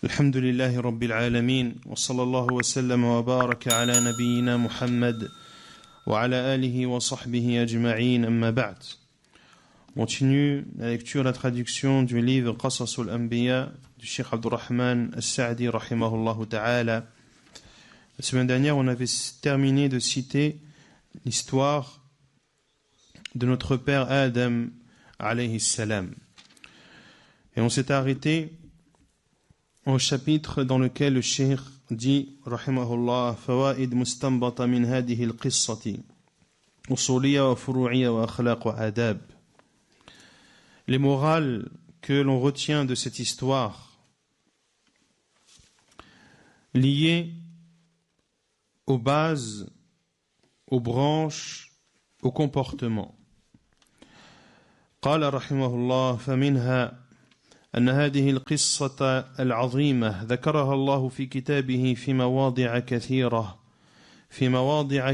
الحمد لله رب العالمين وصلى الله وسلم وبارك على نبينا محمد وعلى آله وصحبه أجمعين أما بعد. Continue la lecture, la traduction du livre Qasas al-Anbiya du Cheikh Abdurrahman al-Sa'di rahimahullah ta'ala. La semaine dernière, on avait terminé de citer l'histoire de notre père Adam alayhi salam. Et on s'est arrêté au chapitre dans lequel le Cheikh dit rahimahullah fawaid mustanbata min hadihi al-qissati usuliyya wa furu'iyya wa akhlaq wa adab. Les morales que l'on retient de cette histoire liées aux bases, aux branches, au comportement. قال رحمه الله فمنها أن هذه القصة العظيمة ذكرها الله في كتابه في مواضع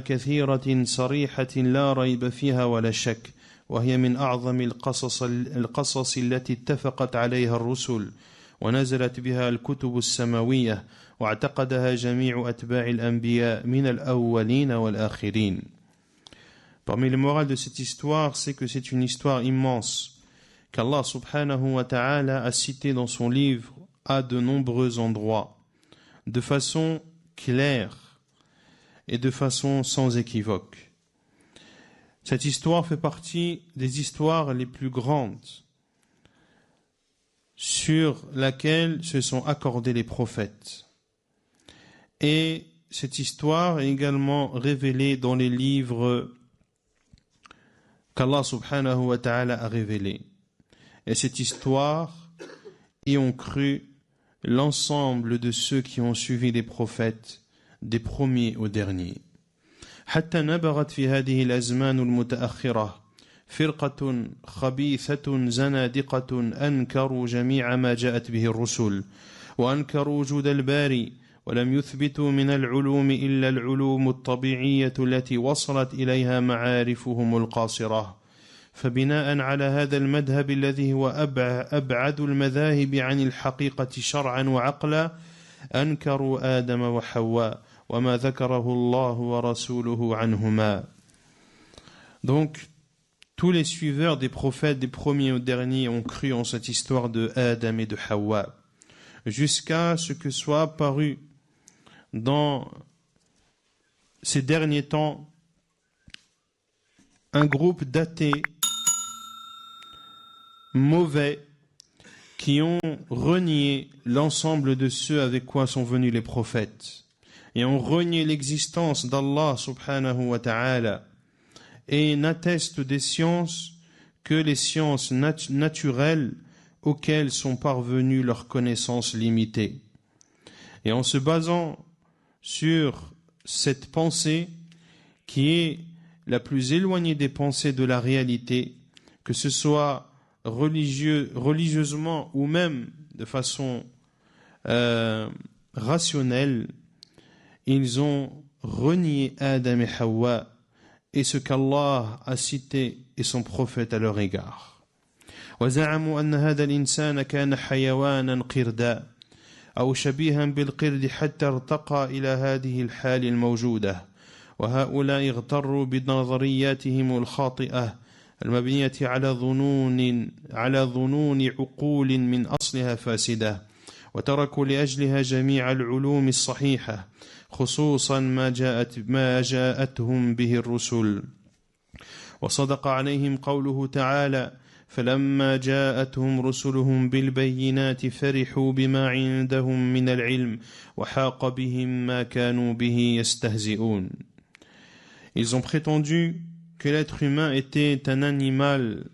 كثيرة صريحة لا ريب فيها ولا شك، وهي من أعظم القصص التي اتفقت عليها الرسل ونزلت بها الكتب السماوية واعتقدها جميع أتباع الأنبياء من الأولين والآخرين. Parmi les morales de cette histoire, c'est que c'est une histoire immense qu'Allah subhanahu wa ta'ala a cité dans son livre à de nombreux endroits, de façon claire et de façon sans équivoque. Cette histoire fait partie des histoires les plus grandes sur laquelle se sont accordés les prophètes. Et cette histoire est également révélée dans les livres qu'Allah subhanahu wa ta'ala a révélés. Et cette histoire y ont cru l'ensemble de ceux qui ont suivi les prophètes, des premiers aux derniers. حتى نبغت في هذه الأزمان المتأخرة فرقة خبيثة زنادقة أنكروا جميع ما جاءت به الرسل وأنكروا وجود الباري ولم يثبتوا من العلوم إلا العلوم الطبيعية التي وصلت إليها معارفهم القاصرة. فبناء على هذا المذهب الذي هو أبعد المذاهب عن الحقيقة شرعا وعقلا أنكروا آدم وحواء وما ذكره الله ورسوله عنهما. Donc, tous les suiveurs des prophètes, des premiers aux derniers, ont cru en cette histoire de Adam et de Hawa, jusqu'à ce que soit apparu dans ces derniers temps un groupe d'athées mauvais qui ont renié l'ensemble de ceux avec quoi sont venus les prophètes et ont renié l'existence d'Allah subhanahu wa ta'ala et n'attestent des sciences que les sciences naturelles auxquelles sont parvenues leurs connaissances limitées. Et en se basant sur cette pensée qui est la plus éloignée des pensées de la réalité, que ce soit religieusement ou même de façon rationnelle, ils ont renié Adam et Hawa et ce qu'Allah a cité et son prophète à leur égard. وزعموا أن هذا الإنسان كان حيوانا قردا أو شبيها بالقرد حتى ارتقى إلى هذه الحال الموجودة، وهؤلاء اغتروا بنظرياتهم الخاطئة المبنية على ظنون عقول من أصلها فاسدة، وتركوا لأجلها جميع العلوم الصحيحة خصوصا ما جاءتهم به الرسل. وصدق عليهم قوله تعالى فلما جاءتهم رسلهم بالبينات فرحوا بما عندهم من العلم وحاق بهم ما كانوا به يستهزئون. Ils ont prétendu que l'être humain était un animal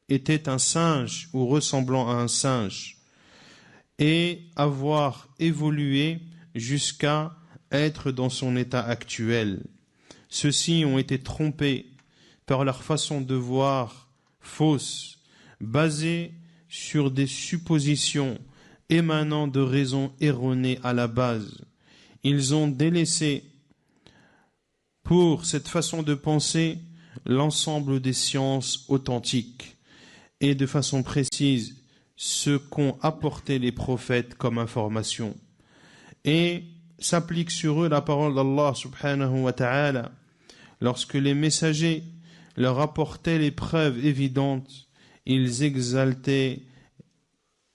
était un singe ou ressemblant à un singe, et avoir évolué jusqu'à être dans son état actuel. Ceux-ci ont été trompés par leur façon de voir fausse, basée sur des suppositions émanant de raisons erronées à la base. Ils ont délaissé pour cette façon de penser l'ensemble des sciences authentiques et de façon précise ce qu'ont apporté les prophètes comme information et s'applique sur eux la parole d'Allah subhanahu wa ta'ala lorsque les messagers leur apportaient les preuves évidentes, ils exaltaient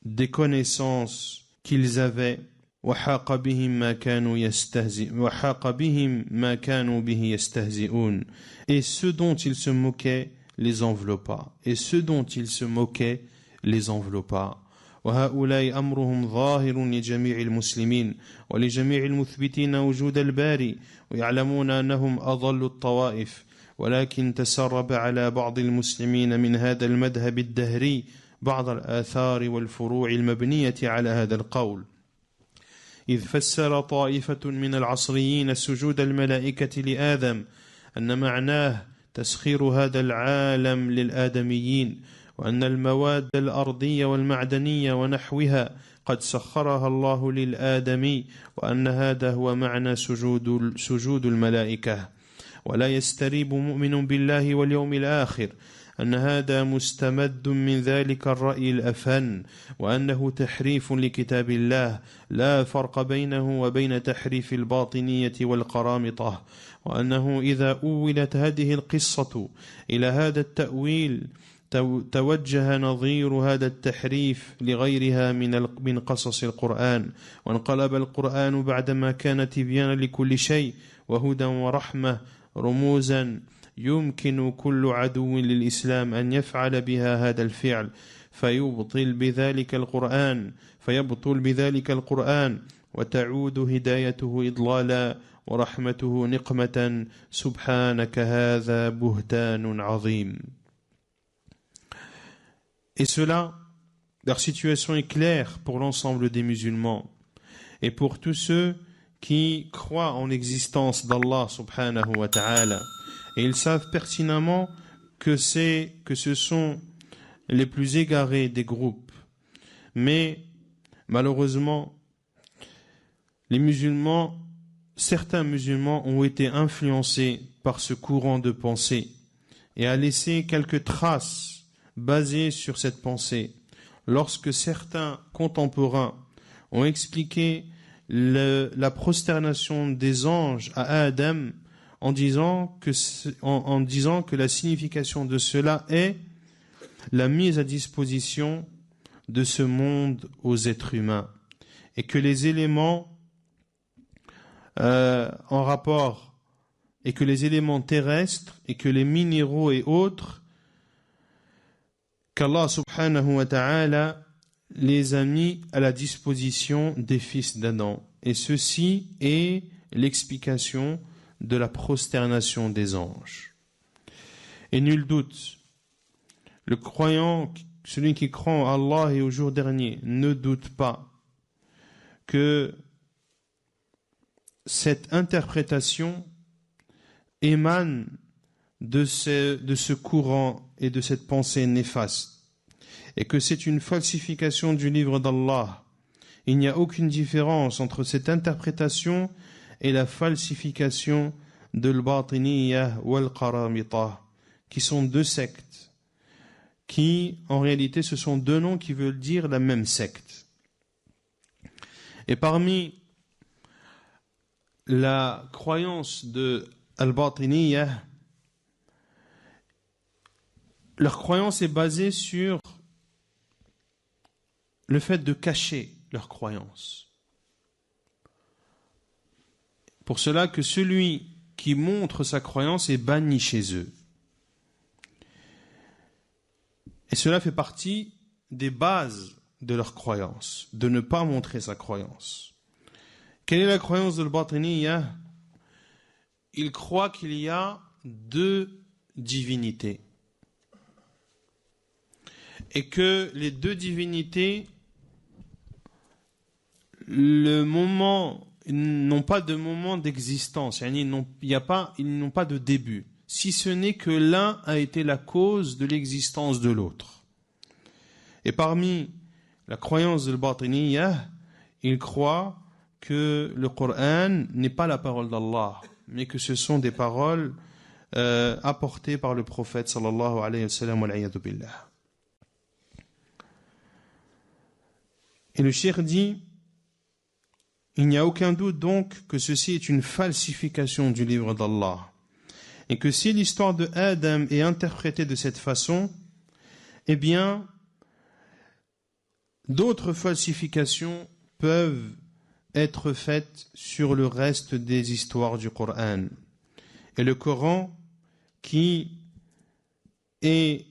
des connaissances qu'ils avaient وحاق بهم ما كانوا به يستهزئون et ceux dont ils se moquaient les enveloppa وهؤلاء أمرهم ظاهر لجميع المسلمين ولجميع المثبتين وجود الباري ويعلمون أنهم أضل الطوائف ولكن تسرب على بعض المسلمين من هذا المذهب الدهري بعض الآثار والفروع المبنية على هذا القول إذ فسر طائفة من العصريين سجود الملائكة لآدم أن معناه تسخير هذا العالم للآدميين وأن المواد الأرضية والمعدنية ونحوها قد سخرها الله للآدمي وأن هذا هو معنى سجود الملائكة ولا يستريب مؤمن بالله واليوم الآخر أن هذا مستمد من ذلك الرأي الأفن وأنه تحريف لكتاب الله لا فرق بينه وبين تحريف الباطنية والقرامطة وأنه إذا أولت هذه القصة إلى هذا التأويل توجه نظير هذا التحريف لغيرها من قصص القرآن وانقلب القرآن بعدما كان تبيانا لكل شيء وهدى ورحمة رموزا يمكن كل عدو للإسلام أن يفعل بها هذا الفعل فيبطل بذلك القرآن وتعود هدايته إضلالا ورحمته نقمة سبحانك هذا بهتان عظيم. Et cela, leur situation est claire pour l'ensemble des musulmans et pour tous ceux qui croient en l'existence d'Allah subhanahu wa ta'ala. Et ils savent pertinemment que ce sont les plus égarés des groupes. Mais malheureusement, certains musulmans ont été influencés par ce courant de pensée et a laissé quelques traces basées sur cette pensée. Lorsque certains contemporains ont expliqué la prosternation des anges à Adam en disant que la signification de cela est la mise à disposition de ce monde aux êtres humains et que les éléments en rapport et que les éléments terrestres et que les minéraux et autres qu'Allah subhanahu wa ta'ala les a mis à la disposition des fils d'Adam. Et ceci est l'explication de la prosternation des anges. Et nul doute, celui qui croit en Allah et au jour dernier, ne doute pas que cette interprétation émane de ce courant et de cette pensée néfaste, et que c'est une falsification du livre d'Allah. Il n'y a aucune différence entre cette interprétation et la falsification de l'Batiniyah ou al-Qaramita, qui sont deux sectes, qui en réalité ce sont deux noms qui veulent dire la même secte. Et parmi la croyance de al-Batiniyah, leur croyance est basée sur le fait de cacher leur croyance. Pour cela que celui qui montre sa croyance est banni chez eux. Et cela fait partie des bases de leur croyance, de ne pas montrer sa croyance. Quelle est la croyance de l'Batiniyah ? Il croit qu'il y a deux divinités. Et que les deux divinités, ils n'ont pas de moment d'existence, ils n'ont pas de début, si ce n'est que l'un a été la cause de l'existence de l'autre. Et parmi la croyance de l'Batiniyah, il croit que le Coran n'est pas la parole d'Allah, mais que ce sont des paroles apportées par le prophète sallallahu alayhi wa sallam wa l'ayadu billah. Et le cheikh dit, il n'y a aucun doute donc que ceci est une falsification du livre d'Allah. Et que si l'histoire de Adam est interprétée de cette façon, eh bien, d'autres falsifications peuvent être faites sur le reste des histoires du Coran. Et le Coran, qui est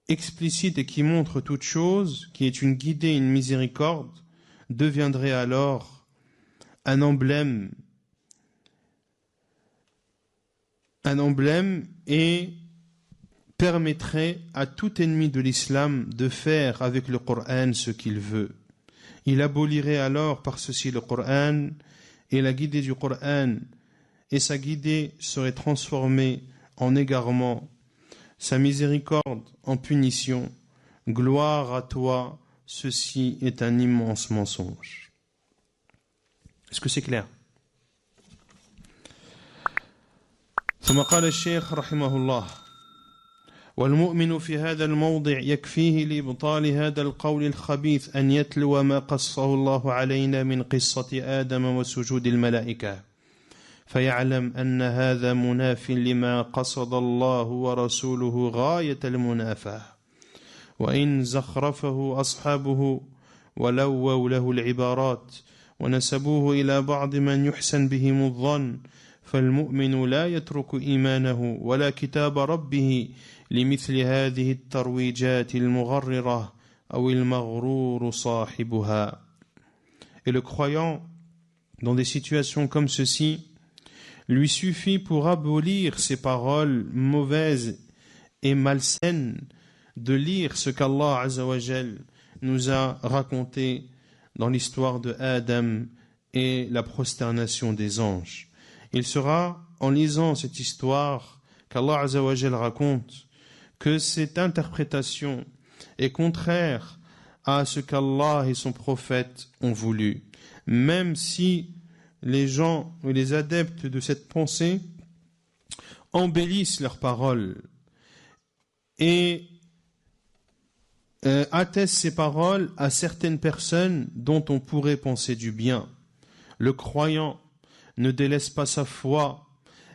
explicite et qui montre toute chose, qui est une guidée et une miséricorde, deviendrait alors un emblème et permettrait à tout ennemi de l'islam de faire avec le Coran ce qu'il veut. Il abolirait alors par ceci le Coran et la guidée du Coran, et sa guidée serait transformée en égarement, sa miséricorde en punition. Gloire à toi, ceci est un immense mensonge. Est-ce que c'est clair? ثم قال الشيخ رحمه الله: والمؤمن في هذا الموضع يكفيه لإبطال هذا القول الخبيث أن يتلو ما قصه الله علينا من قصة آدم وسجود الملائكة، فيعلم أن هذا مناف لما قصد الله ورسوله غاية المنافاة، وإن زخرفه أصحابه ولووا له العبارات ونسبوه إلى بعض من يحسن بهم الظن، فالمؤمن لا يترك إيمانه ولا كتاب ربه لمثل هذه الترويجات المغررة أو المغرور صاحبها. Et le croyant, dans des situations comme ceci, lui suffit pour abolir ces paroles mauvaises et malsaines de lire ce qu'Allah Azza wa Jal nous a raconté dans l'histoire de Adam et la prosternation des anges. Il sera, en lisant cette histoire qu'Allah Azza wa Jal raconte, que cette interprétation est contraire à ce qu'Allah et son prophète ont voulu, même si les gens ou les adeptes de cette pensée embellissent leurs paroles et attestent ces paroles à certaines personnes dont on pourrait penser du bien. Le croyant ne délaisse pas sa foi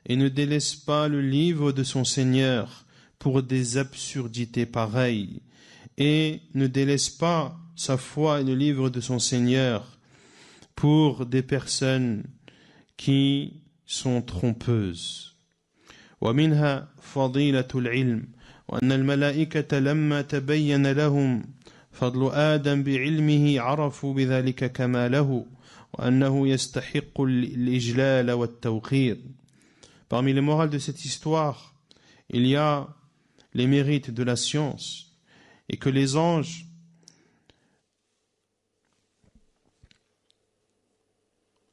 et ne délaisse pas le livre de son Seigneur pour des absurdités pareilles, et ne délaisse pas sa foi et le livre de son Seigneur pour des personnes qui sont trompeuses. ومنها فضيلة العلم وأن الملائكة لما تبين لهم فضل آدم بعلمه عرفوا بذلك كماله وأنه يستحق الإجلال والتوقير. Parmi les morales de cette histoire, il y a les mérites de la science, et que les anges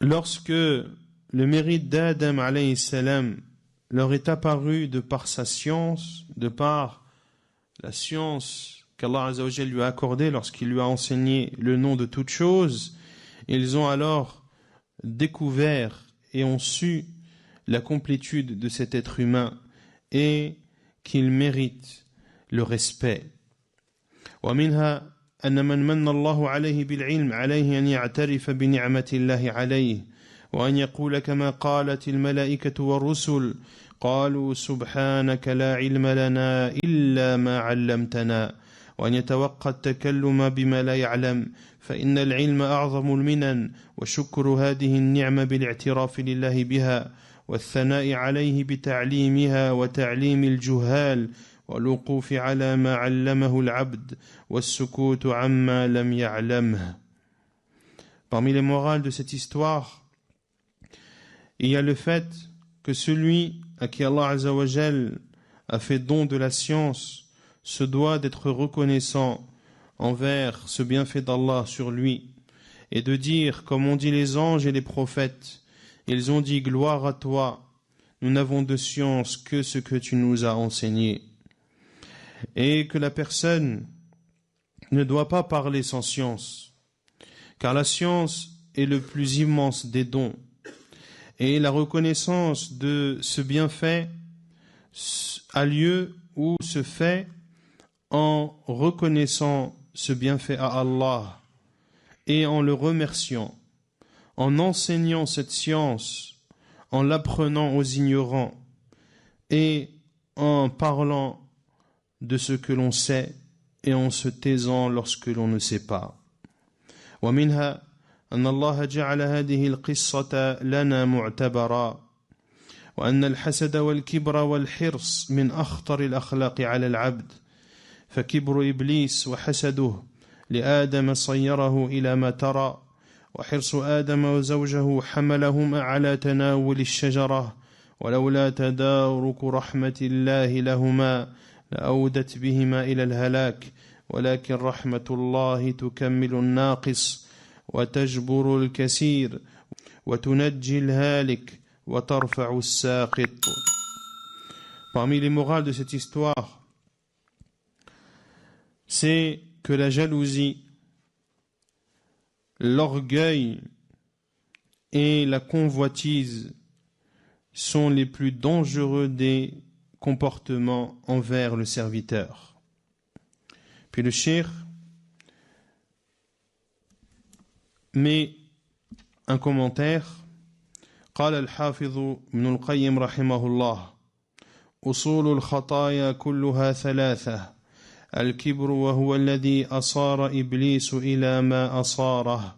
lorsque le mérite d'Adam alayhi salam leur est apparu de par sa science, de par la science qu'Allah Azza wa Jal lui a accordée lorsqu'il lui a enseigné le nom de toute chose, ils ont alors découvert et ont su la complétude de cet être humain et qu'il mérite le respect. ومنها أن من من الله عليه بالعلم عليه أن يعترف بنعمة الله عليه وأن يقول كما قالت الملائكة والرسل قالوا سبحانك لا علم لنا إلا ما علمتنا وأن يتوقع التكلم بما لا يعلم فإن العلم أعظم المنن وشكر هذه النعمة بالاعتراف لله بها والثناء عليه بتعليمها وتعليم الجهال والوقوف على ما علمه العبد والسكوت عما لم يعلمه. Parmi les morales de cette histoire, il y a le fait que celui à qui Allah Azza wa Jal a fait don de la science se doit d'être reconnaissant envers ce bienfait d'Allah sur lui et de dire, comme ont dit les anges et les prophètes, ils ont dit gloire à toi, nous n'avons de science que ce que tu nous as enseigné. Et que la personne ne doit pas parler sans science, car la science est le plus immense des dons. Et la reconnaissance de ce bienfait a lieu ou se fait en reconnaissant ce bienfait à Allah et en le remerciant, en enseignant cette science, en l'apprenant aux ignorants et en parlant de ce que l'on sait et en se taisant lorsque l'on ne sait pas. ومنها أن الله جعل هذه القصة لنا معتبرا وأن الحسد والكبر والحرص من أخطر الأخلاق على العبد فكبر إبليس وحسده لآدم صيره إلى ما ترى وحرص آدم وزوجه حملهما على تناول الشجرة ولولا تدارك رحمة الله لهما لأودت بهما إلى الهلاك ولكن رحمة الله تكمل الناقص وتجبر الكثير وتنجي الهالك وترفع الساقط. Parmi les morales de cette histoire, c'est que la jalousie, l'orgueil et la convoitise sont les plus dangereux des comportements envers le serviteur. Puis le cheikh met un commentaire. قال الحافظ ابن القيم رحمه الله أصول الخطايا كلها ثلاثة الكبر وهو الذي أصار إبليس إلى ما أصاره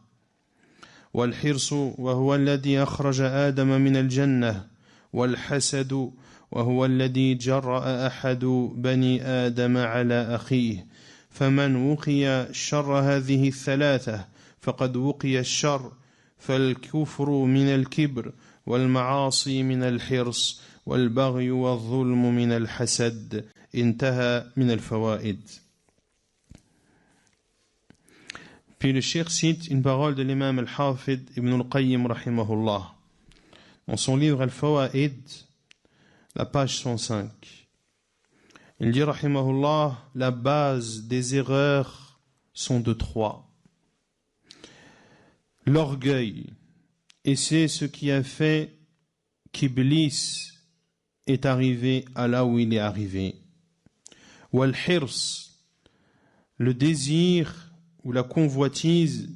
والحرص وهو الذي أخرج آدم من الجنة والحسد وهو الذي جرأ أحد بني آدم على أخيه فمن وقي شر هذه الثلاثة فقد وقي الشر فالكفر من الكبر والمعاصي من الحرص والبغي والظلم من الحسد انتهى من الفوائد. Puis le cheikh cite une parole de l'imam al-Hafid ibn al-Qayyim rahimahullah dans son livre Al-Fawaid, la page 105. Il dit rahimahullah, la base des erreurs sont de trois. L'orgueil, et c'est ce qui a fait qu'Iblis est arrivé à là où il est arrivé. Wal-hirs, le désir ou la convoitise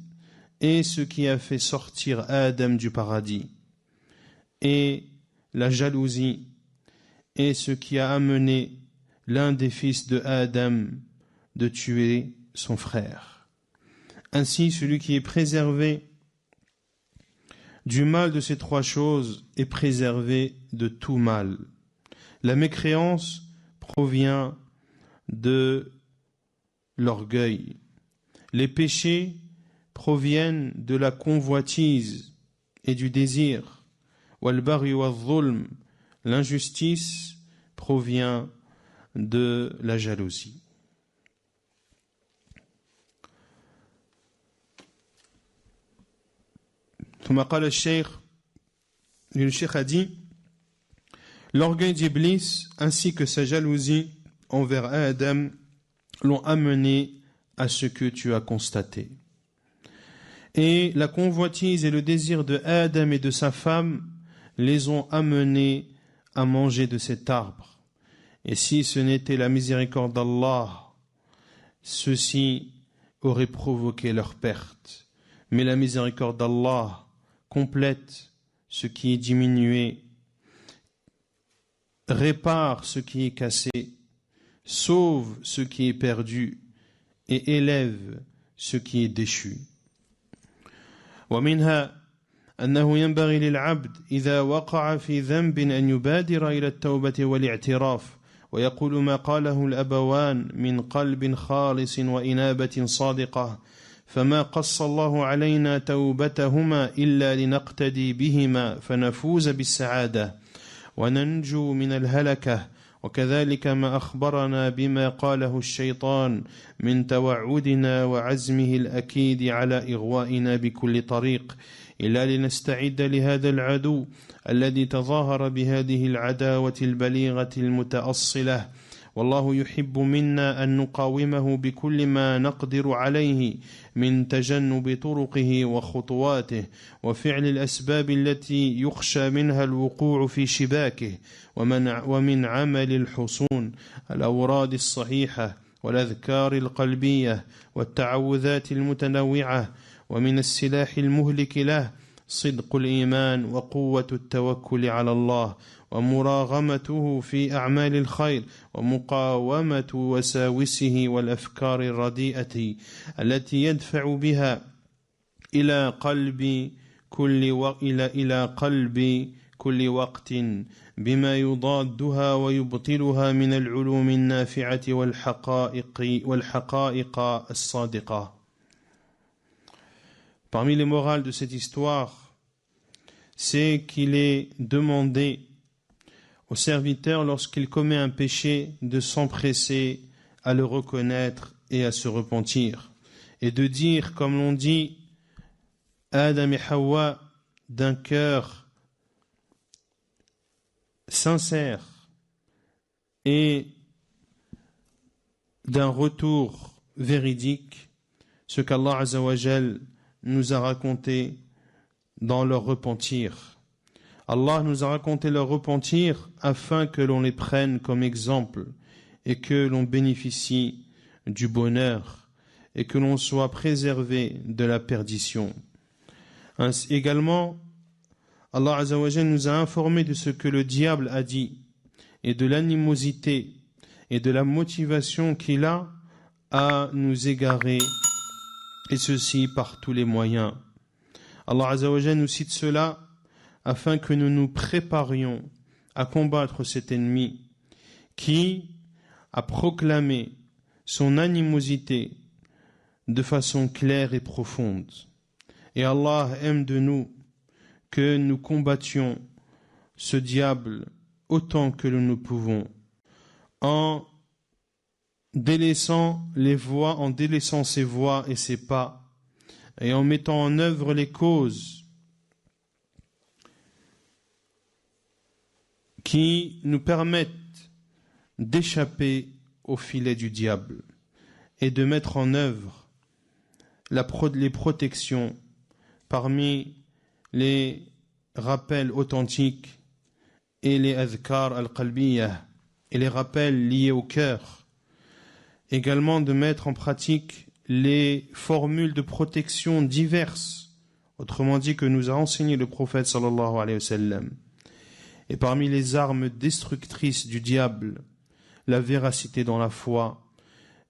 est ce qui a fait sortir Adam du paradis. Et la jalousie est ce qui a amené l'un des fils de Adam de tuer son frère. Ainsi, celui qui est préservé du mal de ces trois choses est préservé de tout mal. La mécréance provient de l'orgueil. Les péchés proviennent de la convoitise et du désir. Wal-baghi wal-zulm, l'injustice provient de la jalousie. ثم قال الشيخ, le cheikh a dit, l'orgueil d'Iblis ainsi que sa jalousie envers Adam l'ont amené à ce que tu as constaté. Et la convoitise et le désir de Adam et de sa femme les ont amenés à manger de cet arbre. Et si ce n'était la miséricorde d'Allah, ceci aurait provoqué leur perte. Mais la miséricorde d'Allah complète ce qui est diminué, répare ce qui est cassé, sauve ce qui est perdu et élève ce qui est déchu. ومنها أنه ينبغي للعبد إذا وقع في ذنب أن يبادر إلى التوبة والاعتراف ويقول ما قاله الأبوان من قلب خالص وإنابة صادقة فما قص الله علينا توبتهما إلا لنقتدي بهما فنفوز بالسعادة وننجو من الهلكة وكذلك ما أخبرنا بما قاله الشيطان من توعدنا وعزمه الأكيد على إغوائنا بكل طريق إلا لنستعد لهذا العدو الذي تظاهر بهذه العداوة البليغة المتأصلة والله يحب منا أن نقاومه بكل ما نقدر عليه من تجنب طرقه وخطواته وفعل الأسباب التي يخشى منها الوقوع في شباكه ومن عمل الحصون الأوراد الصحيحة والأذكار القلبية والتعوذات المتنوعة ومن السلاح المهلك له صدق الإيمان وقوة التوكل على الله ومراغمته في أعمال الخير ومقاومة وساوسه والأفكار الرديئة التي يدفع بها إلى قلب كل وقت بما يضادها ويبطلها من العلوم النافعة والحقائق الصادقة. Parmi les morales de cette histoire, c'est qu'il est demandé au serviteur, lorsqu'il commet un péché, de s'empresser à le reconnaître et à se repentir, et de dire, comme l'on dit, Adam et Hawa, d'un cœur sincère et d'un retour véridique, ce qu'Allah Azza wa Jal nous a raconté dans leur repentir. Allah nous a raconté leur repentir afin que l'on les prenne comme exemple et que l'on bénéficie du bonheur et que l'on soit préservé de la perdition. Ainsi, également, Allah Azza wa Jal nous a informé de ce que le diable a dit et de l'animosité et de la motivation qu'il a à nous égarer, et ceci par tous les moyens. Allah Azza wa Jal nous cite cela afin que nous nous préparions à combattre cet ennemi qui a proclamé son animosité de façon claire et profonde. Et Allah aime de nous que nous combattions ce diable autant que nous pouvons, en délaissant ses voies et ses pas, et en mettant en œuvre les causes qui nous permettent d'échapper au filet du diable et de mettre en œuvre les protections parmi les rappels authentiques et les adhkar al-qalbiyah et les rappels liés au cœur. Également de mettre en pratique les formules de protection diverses, autrement dit que nous a enseigné le prophète sallallahu alayhi wa sallam. Et parmi les armes destructrices du diable, la véracité dans la foi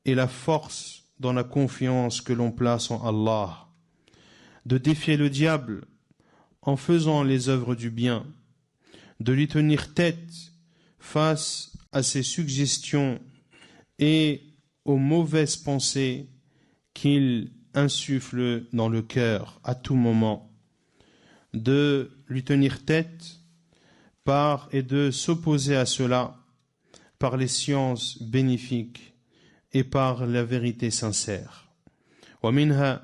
et la force dans la confiance que l'on place en Allah. De défier le diable en faisant les œuvres du bien, de lui tenir tête face à ses suggestions et aux mauvaises pensées qu'il insuffle dans le cœur à tout moment, de lui tenir tête et de s'opposer à cela par les sciences bénéfiques et par la vérité sincère. ومنها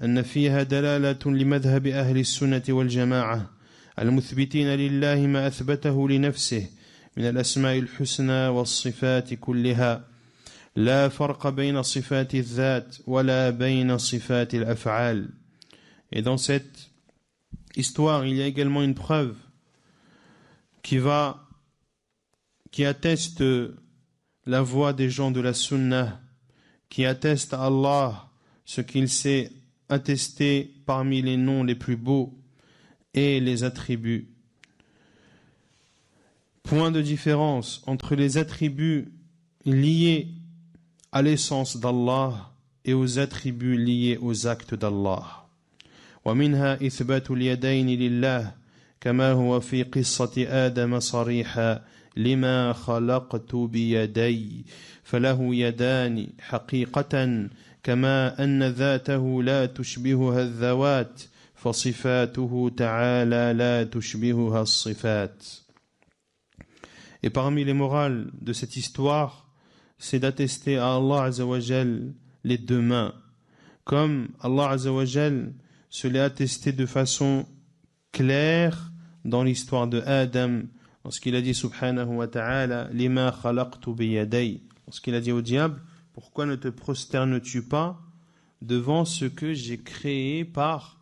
أن فيها دلالة لمذهب أهل السنة والجماعة المثبتين لله ما أثبته لنفسه من الأسماء الحسنى والصفات كلها لا فرق بين صفات الذات ولا بين صفات الأفعال. Et dans cette histoire, il y a également une preuve qui atteste la voix des gens de la Sunnah, qui atteste à Allah ce qu'il s'est attesté parmi les noms les plus beaux et les attributs. Point de différence entre les attributs liés à l'essence d'Allah et aux attributs liés aux actes d'Allah. ومنها إثبات اليدين لله كما هو في قصة آدم صريحا لما خلقت بيدي فله يدان حقيقة كما أن ذاته لا تشبهها الذوات فصفاته تعالى لا تشبهها الصفات. Et parmi les morales de cette histoire, c'est d'attester à Allah Azza wa Jal les deux mains, comme Allah Azza wa Jal se l'est attesté de façon claire dans l'histoire de Adam, lorsqu'il a dit subhanahu wa ta'ala lima khalaqtu biyaday, lorsqu'il a dit au diable, pourquoi ne te prosternes-tu pas devant ce que j'ai créé par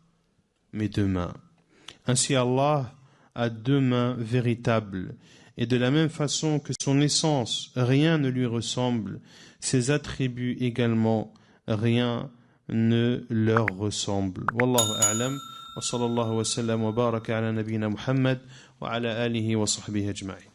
mes deux mains? Ainsi Allah a deux mains véritables Et de la même façon que son essence, rien ne lui ressemble, ses attributs également, rien ne leur ressemble. Wallahu a'lam. Wa sallallahu wa sallam wa baraka ala nabiyyina Muhammad wa ala alihi wa sahbihi ajma'in.